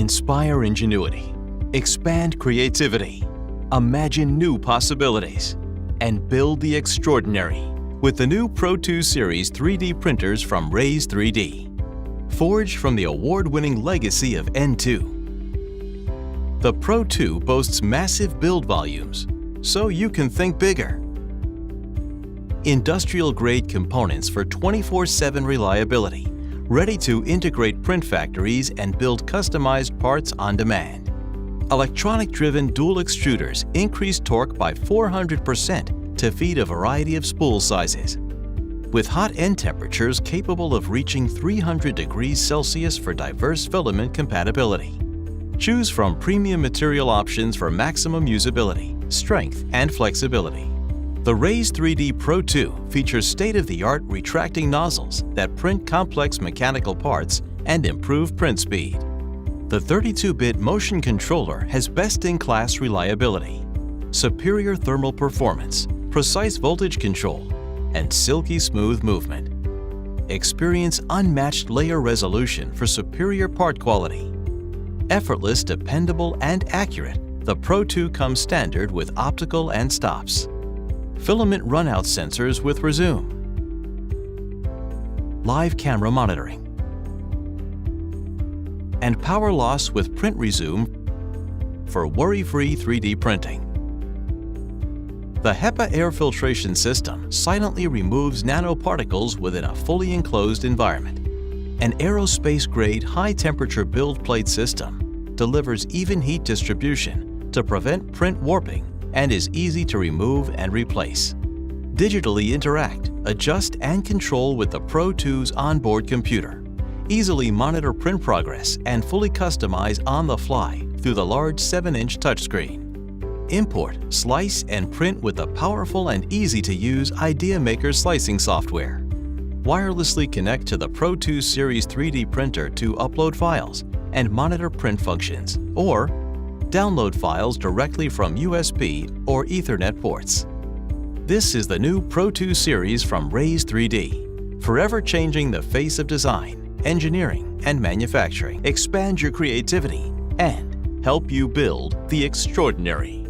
Inspire ingenuity, expand creativity, imagine new possibilities, and build the extraordinary with the new Pro2 Series 3D printers from Raise 3D. Forged from the award-winning legacy of N2. The Pro2 boasts massive build volumes, so you can think bigger. Industrial-grade components for 24/7 reliability, ready to integrate print factories and build customized parts on demand. Electronic-driven dual extruders increase torque by 400% to feed a variety of spool sizes. With hot end temperatures capable of reaching 300 degrees Celsius for diverse filament compatibility. Choose from premium material options for maximum usability, strength, and flexibility. The Raise 3D Pro2 features state-of-the-art retracting nozzles that print complex mechanical parts and improve print speed. The 32-bit motion controller has best-in-class reliability, superior thermal performance, precise voltage control, and silky smooth movement. Experience unmatched layer resolution for superior part quality. Effortless, dependable, and accurate, the Pro2 comes standard with optical and stops. Filament runout sensors with resume. Live camera monitoring. And power loss with print resume for worry-free 3D printing. The HEPA air filtration system silently removes nanoparticles within a fully enclosed environment. An aerospace-grade high-temperature build plate system delivers even heat distribution to prevent print warping and is easy to remove and replace. Digitally interact, adjust, and control with the Pro2's onboard computer. Easily monitor print progress and fully customize on the fly through the large 7-inch touchscreen. Import, slice, and print with the powerful and easy-to-use IdeaMaker slicing software. Wirelessly connect to the Pro2 Series 3D printer to upload files and monitor print functions, or download files directly from USB or Ethernet ports. This is the new Pro2 Series from Raise 3D, forever changing the face of design, engineering, and manufacturing. Expand your creativity and help you build the extraordinary.